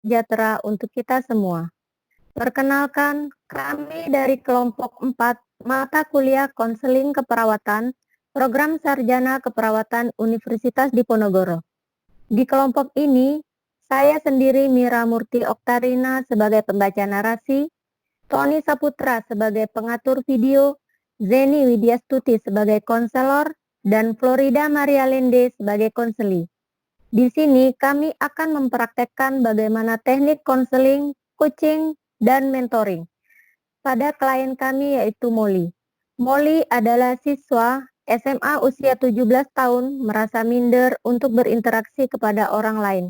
sejahtera untuk kita semua. Perkenalkan, kami dari kelompok 4 mata kuliah konseling keperawatan, program sarjana keperawatan Universitas Diponegoro. Di kelompok ini, saya sendiri Mira Murti Oktarina sebagai pembaca narasi, Tony Saputra sebagai pengatur video, Zeni Widyastuti sebagai konselor, dan Florida Maria Lende sebagai konseli. Di sini kami akan mempraktekkan bagaimana teknik konseling, coaching, dan mentoring pada klien kami yaitu Molly. Molly adalah siswa SMA usia 17 tahun merasa minder untuk berinteraksi kepada orang lain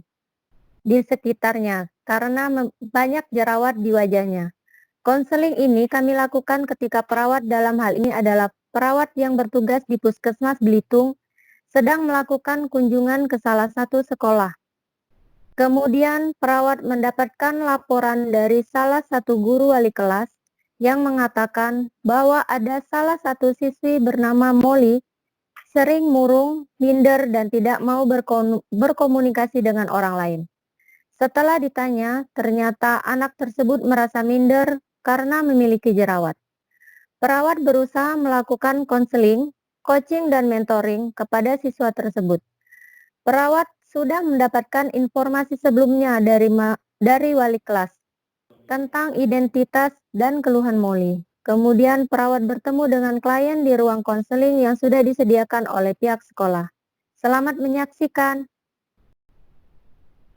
di sekitarnya karena banyak jerawat di wajahnya. Konseling ini kami lakukan ketika perawat dalam hal ini adalah perawat yang bertugas di Puskesmas Belitung sedang melakukan kunjungan ke salah satu sekolah. Kemudian perawat mendapatkan laporan dari salah satu guru wali kelas yang mengatakan bahwa ada salah satu siswi bernama Molly sering murung, minder, dan tidak mau berkomunikasi dengan orang lain. Setelah ditanya, ternyata anak tersebut merasa minder karena memiliki jerawat. Perawat berusaha melakukan konseling, coaching, dan mentoring kepada siswa tersebut. Perawat sudah mendapatkan informasi sebelumnya dari wali kelas tentang identitas dan keluhan Molly. Kemudian perawat bertemu dengan klien di ruang konseling yang sudah disediakan oleh pihak sekolah. Selamat menyaksikan.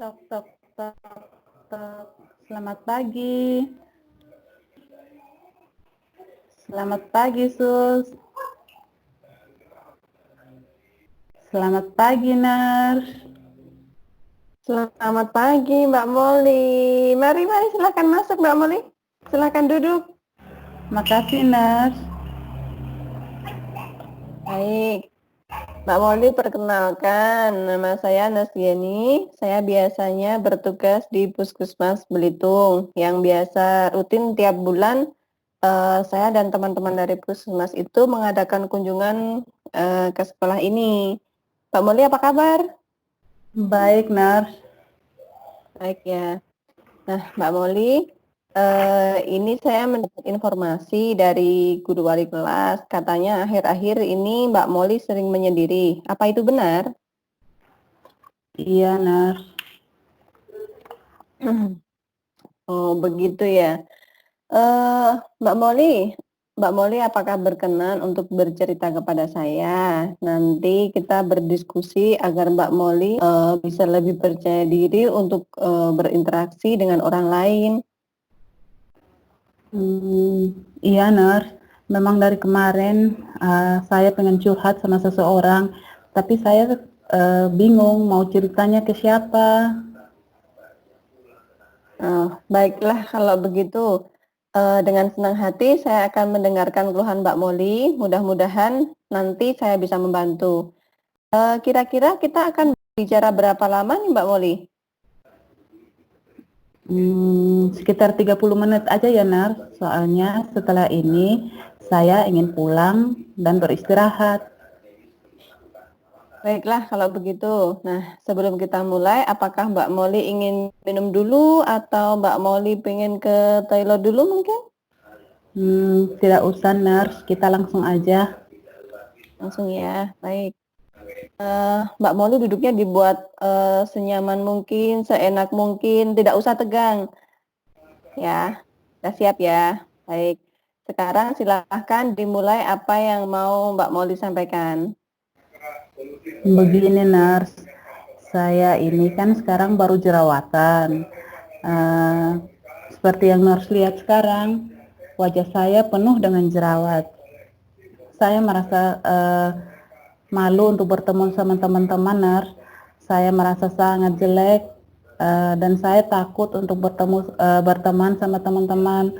Tok, tok, tok, tok. Selamat pagi. Selamat pagi, Sus. Selamat pagi, Nars. Selamat pagi, Mbak Molly. Mari, silakan masuk, Mbak Molly. Silakan duduk. Makasih, Nars. Baik, Mbak Molly, perkenalkan, nama saya Nasgiani. Saya biasanya bertugas di Puskesmas Belitung, yang biasa rutin tiap bulan saya dan teman-teman dari Puskesmas itu mengadakan kunjungan ke sekolah ini. Mbak Molly, apa kabar? Baik, Nars. Baik ya. Nah, Mbak Molly, ini saya mendapat informasi dari guru wali kelas, katanya akhir-akhir ini Mbak Molly sering menyendiri. Apa itu benar? Iya, Nars. Oh, begitu ya. Mbak Molly, apakah berkenan untuk bercerita kepada saya? Nanti kita berdiskusi agar Mbak Molly bisa lebih percaya diri untuk berinteraksi dengan orang lain. Iya, Nars. Memang dari kemarin saya pengen curhat sama seseorang, tapi saya bingung mau ceritanya ke siapa. Baiklah, kalau begitu dengan senang hati saya akan mendengarkan keluhan Mbak Molly. Mudah-mudahan nanti saya bisa membantu. Kira-kira kita akan bicara berapa lama nih Mbak Molly? Sekitar 30 menit aja ya, Nars. Soalnya setelah ini saya ingin pulang dan beristirahat. Baiklah, kalau begitu. Nah, sebelum kita mulai, apakah Mbak Molly ingin minum dulu atau Mbak Molly pengen ke toilet dulu mungkin? Tidak usah, Nars. Kita langsung aja. Langsung ya, baik. Mbak Molly duduknya dibuat senyaman mungkin, seenak mungkin, tidak usah tegang. Ya, sudah siap ya. Baik. Sekarang silahkan dimulai apa yang mau Mbak Molly sampaikan. Begini, Nars. Saya ini kan sekarang baru jerawatan. Seperti yang Nars lihat sekarang, wajah saya penuh dengan jerawat. Saya merasa malu untuk bertemu sama teman-teman, Nars. Saya merasa sangat jelek dan saya takut untuk berteman sama teman-teman.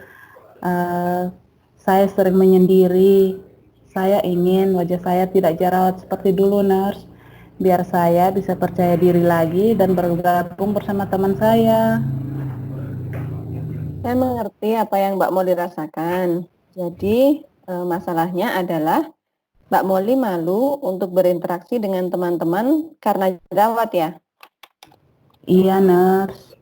Saya sering menyendiri. Saya ingin wajah saya tidak jerawat seperti dulu, Nars. Biar saya bisa percaya diri lagi dan bergabung bersama teman saya. Saya mengerti apa yang Mbak Molly rasakan. Jadi, masalahnya adalah Mbak Molly malu untuk berinteraksi dengan teman-teman karena jerawat ya? Iya, Nars.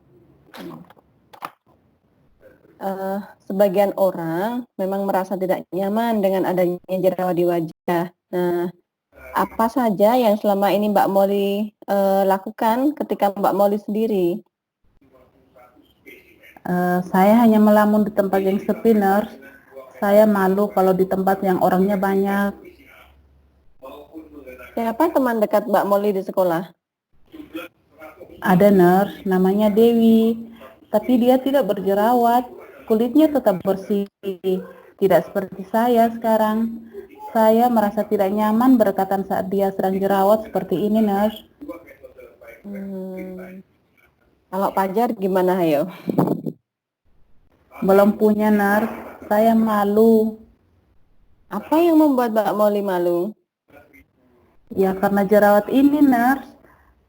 Sebagian orang memang merasa tidak nyaman dengan adanya jerawat di wajah. Nah, apa saja yang selama ini Mbak Molly lakukan ketika Mbak Molly sendiri? Saya hanya melamun di tempat yang sepi, nurse. Saya malu kalau di tempat yang orangnya banyak. Siapa teman dekat Mbak Molly di sekolah? Ada nurse, namanya Dewi. Tapi dia tidak berjerawat. Kulitnya tetap bersih. Tidak seperti saya sekarang. Saya merasa tidak nyaman berdekatan saat dia sedang jerawat seperti ini, nurse. Kalau Pajar gimana, ayo? Belum punya, nurse. Saya malu. Apa yang membuat Mbak Molly malu? Ya karena jerawat ini, nurse.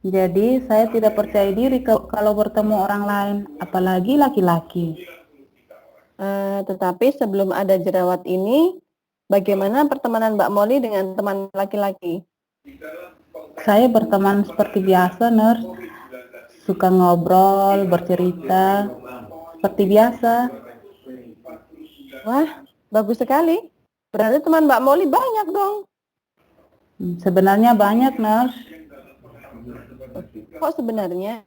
Jadi saya tidak percaya diri kalau bertemu orang lain, apalagi laki-laki. Tetapi sebelum ada jerawat ini, bagaimana pertemanan Mbak Molly dengan teman laki-laki? Saya berteman seperti biasa, nurse. Suka ngobrol, bercerita, seperti biasa. Wah, bagus sekali. Berarti teman Mbak Molly banyak dong. Sebenarnya banyak, nurse. Kok sebenarnya?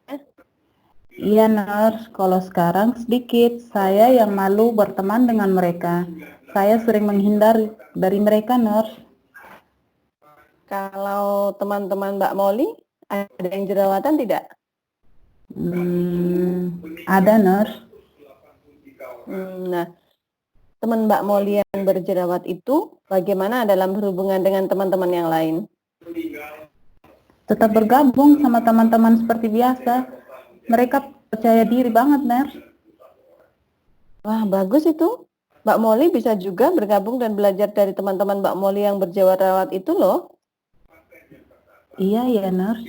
Iya, nurse. Kalau sekarang sedikit. Saya yang malu berteman dengan mereka. Saya sering menghindar dari mereka, nurse. Kalau teman-teman Mbak Molly, ada yang jerawatan tidak? Ada, nurse. Nah, teman Mbak Molly yang berjerawat itu bagaimana dalam berhubungan dengan teman-teman yang lain? Tetap bergabung sama teman-teman seperti biasa. Mereka percaya diri banget, nurse. Wah, bagus itu. Mbak Molly bisa juga bergabung dan belajar dari teman-teman Mbak Molly yang berjerawat itu loh. Iya, ya, nurse.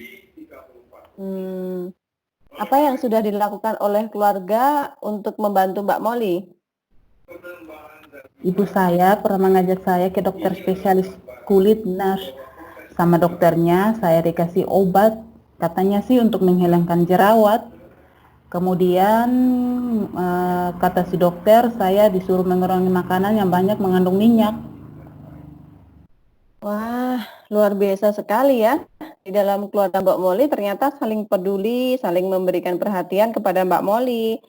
Apa yang sudah dilakukan oleh keluarga untuk membantu Mbak Molly? Ibu saya pernah mengajak saya ke dokter spesialis kulit, nurse. Sama dokternya saya dikasih obat, katanya sih untuk menghilangkan jerawat. Kemudian kata si dokter saya disuruh mengurangi makanan yang banyak mengandung minyak. Wah, luar biasa sekali ya. Di dalam keluarga Mbak Molly ternyata saling peduli, saling memberikan perhatian kepada Mbak Molly.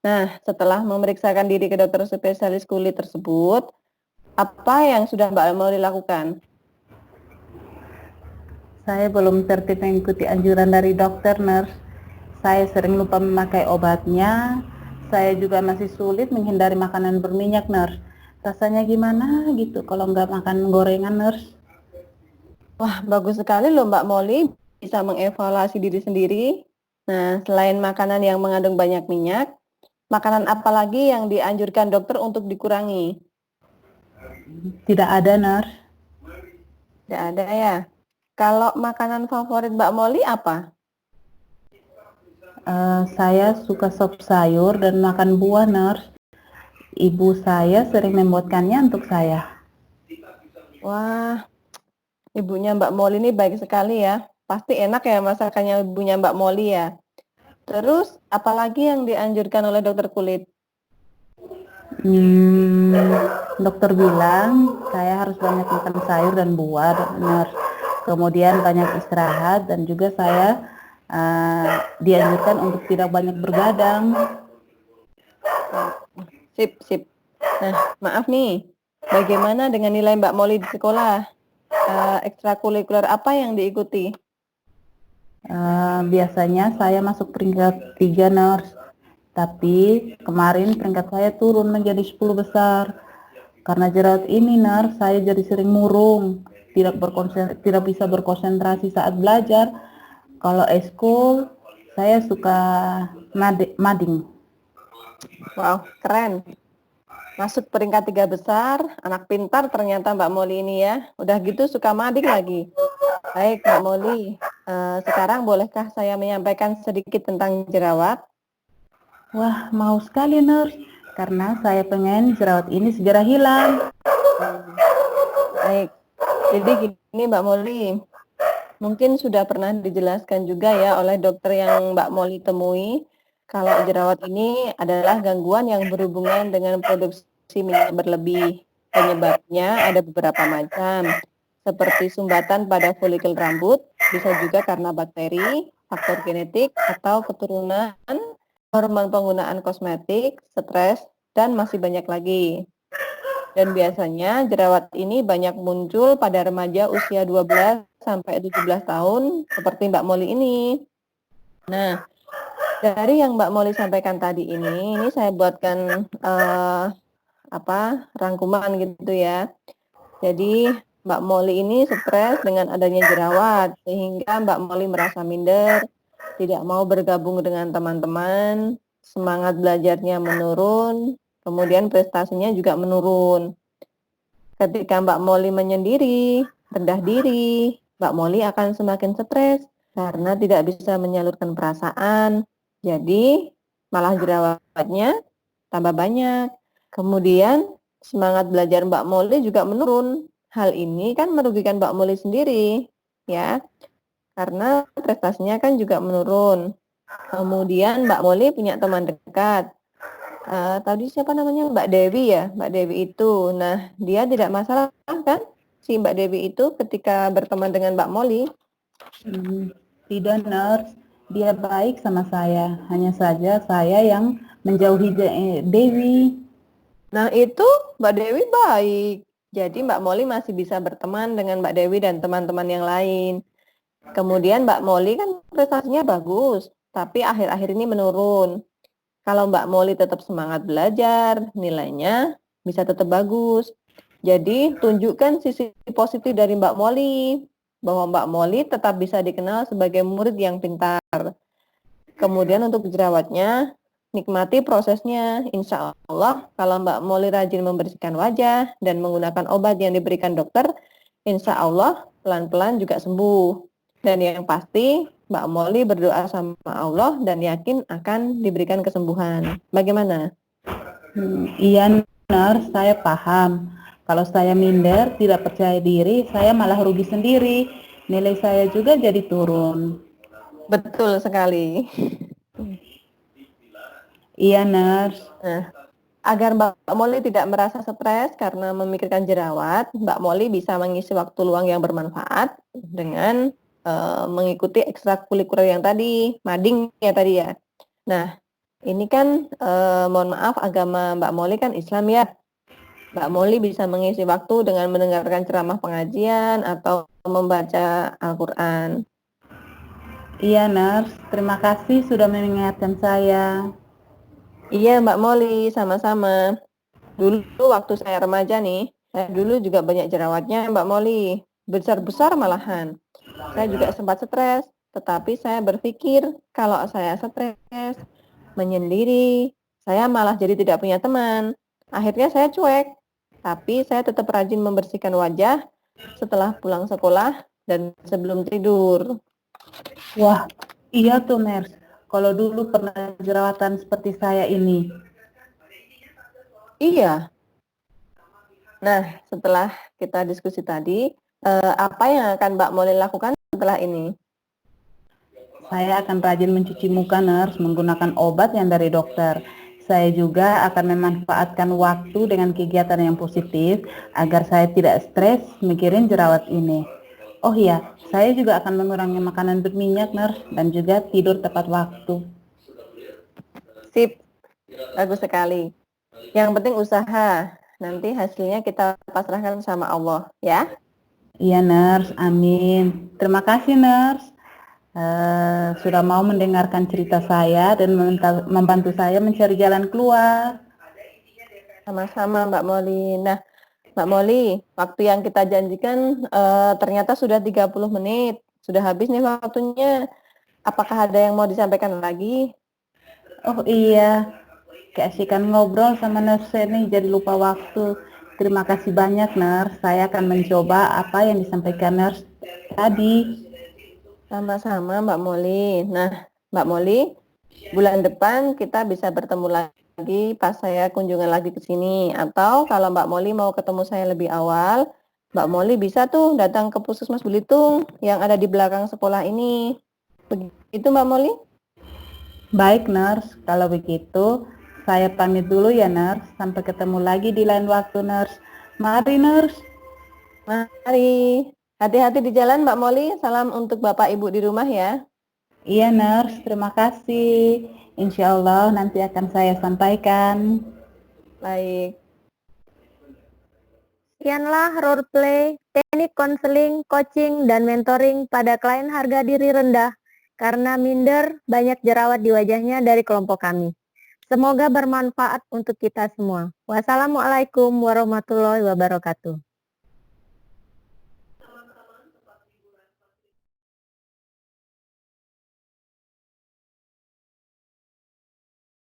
Nah, setelah memeriksakan diri ke dokter spesialis kulit tersebut, apa yang sudah Mbak Molly lakukan? Saya belum tertib mengikuti anjuran dari dokter, nurse. Saya sering lupa memakai obatnya. Saya juga masih sulit menghindari makanan berminyak, nurse. Rasanya gimana gitu kalau nggak makan gorengan, nurse? Wah, bagus sekali loh Mbak Molly bisa mengevaluasi diri sendiri. Nah, selain makanan yang mengandung banyak minyak, makanan apa lagi yang dianjurkan dokter untuk dikurangi? Tidak ada, nurse. Tidak ada ya. Kalau makanan favorit Mbak Molly apa? Saya suka sop sayur dan makan buah, nurse. Ibu saya sering membuatkannya untuk saya. Wah, ibunya Mbak Molly ini baik sekali ya. Pasti enak ya masakannya ibunya Mbak Molly ya. Terus, apalagi yang dianjurkan oleh dokter kulit? Dokter bilang saya harus banyak makan sayur dan buah, nurse. Kemudian banyak istirahat dan juga saya dianjurkan untuk tidak banyak bergadang. Sip. Nah, maaf nih, bagaimana dengan nilai Mbak Molly di sekolah? Ekstrakurikuler apa yang diikuti? Biasanya saya masuk peringkat 3, nurse. Tapi kemarin peringkat saya turun menjadi 10 besar. Karena jerawat ini, nurse, saya jadi sering murung. Tidak bisa berkonsentrasi saat belajar. Kalau eskul, saya suka mading. Wow, keren. Masuk peringkat 3 besar, anak pintar ternyata Mbak Molly ini ya. Udah gitu suka mading lagi. Baik Mbak Molly, sekarang bolehkah saya menyampaikan sedikit tentang jerawat? Wah, mau sekali, nurse. Karena saya pengen jerawat ini segera hilang. Baik, jadi gini Mbak Molly, mungkin sudah pernah dijelaskan juga ya oleh dokter yang Mbak Molly temui, Kalau jerawat ini adalah gangguan yang berhubungan dengan produksi minyak berlebih. Penyebabnya ada beberapa macam, seperti sumbatan pada folikel rambut, bisa juga karena bakteri, faktor genetik, atau keturunan, hormon penggunaan kosmetik, stres, dan masih banyak lagi. Dan biasanya jerawat ini banyak muncul pada remaja usia 12 sampai 17 tahun seperti Mbak Molly ini. Nah, dari yang Mbak Molly sampaikan tadi ini saya buatkan rangkuman gitu ya. Jadi Mbak Molly ini stres dengan adanya jerawat sehingga Mbak Molly merasa minder, tidak mau bergabung dengan teman-teman, semangat belajarnya menurun, kemudian prestasinya juga menurun. Ketika Mbak Molly menyendiri, rendah diri, Mbak Molly akan semakin stres karena tidak bisa menyalurkan perasaan. Jadi, malah jerawatnya tambah banyak. Kemudian, semangat belajar Mbak Molly juga menurun. Hal ini kan merugikan Mbak Molly sendiri, ya. Karena prestasinya kan juga menurun. Kemudian Mbak Molly punya teman dekat. Tadi siapa namanya? Mbak Dewi ya? Mbak Dewi itu. Nah, dia tidak masalah kan? Si Mbak Dewi itu ketika berteman dengan Mbak Molly. Tidak, Nurse. Dia baik sama saya. Hanya saja saya yang menjauhi Dewi. Nah, itu Mbak Dewi baik. Jadi Mbak Molly masih bisa berteman dengan Mbak Dewi dan teman-teman yang lain. Kemudian Mbak Molly kan prestasinya bagus, tapi akhir-akhir ini menurun. Kalau Mbak Molly tetap semangat belajar, nilainya bisa tetap bagus. Jadi tunjukkan sisi positif dari Mbak Molly, bahwa Mbak Molly tetap bisa dikenal sebagai murid yang pintar. Kemudian untuk jerawatnya, nikmati prosesnya. Insya Allah kalau Mbak Molly rajin membersihkan wajah dan menggunakan obat yang diberikan dokter, insya Allah pelan-pelan juga sembuh. Dan yang pasti Mbak Molly berdoa sama Allah dan yakin akan diberikan kesembuhan. Bagaimana? Iya, Nurse, saya paham. Kalau saya minder, tidak percaya diri, saya malah rugi sendiri. Nilai saya juga jadi turun. Betul sekali. Iya, Nurse. Nah, agar Mbak Molly tidak merasa stres karena memikirkan jerawat, Mbak Molly bisa mengisi waktu luang yang bermanfaat dengan mengikuti ekstrakurikuler yang tadi, mading ya tadi ya. Nah, ini kan mohon maaf agama Mbak Molly kan Islam ya. Mbak Molly bisa mengisi waktu dengan mendengarkan ceramah pengajian atau membaca Al-Quran. Iya, Nurse. Terima kasih sudah mengingatkan saya. Iya Mbak Molly, sama-sama. Dulu waktu saya remaja nih, saya dulu juga banyak jerawatnya Mbak Molly. Besar-besar malahan. Saya juga sempat stres, tetapi saya berpikir kalau saya stres, menyendiri, saya malah jadi tidak punya teman. Akhirnya saya cuek, tapi saya tetap rajin membersihkan wajah setelah pulang sekolah dan sebelum tidur. Wah, iya tuh, Nurse. Kalau dulu pernah jerawatan seperti saya ini. Iya. Nah, setelah kita diskusi tadi, apa yang akan Mbak Molly lakukan setelah ini? Saya akan rajin mencuci muka, Nurse, menggunakan obat yang dari dokter. Saya juga akan memanfaatkan waktu dengan kegiatan yang positif agar saya tidak stres mikirin jerawat ini. Oh iya, saya juga akan mengurangi makanan berminyak, Nurse, dan juga tidur tepat waktu. Sip, bagus sekali. Yang penting usaha, nanti hasilnya kita pasrahkan sama Allah, ya. Iya, Nurse, amin. Terima kasih, Nurse. Sudah mau mendengarkan cerita saya dan membantu saya mencari jalan keluar. Sama-sama Mbak Molly. Nah, Mbak Molly, waktu yang kita janjikan ternyata sudah 30 menit. Sudah habis nih waktunya. Apakah ada yang mau disampaikan lagi? Oh iya, keasikan ngobrol sama Nurse ini jadi lupa waktu. Terima kasih banyak, Nurse. Saya akan mencoba apa yang disampaikan Nurse tadi. Sama-sama Mbak Molly. Nah, Mbak Molly, bulan depan kita bisa bertemu lagi pas saya kunjungan lagi ke sini. Atau kalau Mbak Molly mau ketemu saya lebih awal, Mbak Molly bisa tuh datang ke Puskesmas Belitung yang ada di belakang sekolah ini. Begitu Mbak Molly? Baik, Nurse. Kalau begitu, saya pamit dulu ya, Nurse. Sampai ketemu lagi di lain waktu, Nurse. Mari, Nurse. Mari. Hati-hati di jalan, Mbak Molly. Salam untuk Bapak Ibu di rumah ya. Iya, Nurse. Terima kasih. Insya Allah nanti akan saya sampaikan. Baik. Sekianlah roleplay, teknik konseling, coaching, dan mentoring pada klien harga diri rendah karena minder banyak jerawat di wajahnya dari kelompok kami. Semoga bermanfaat untuk kita semua. Wassalamualaikum warahmatullahi wabarakatuh.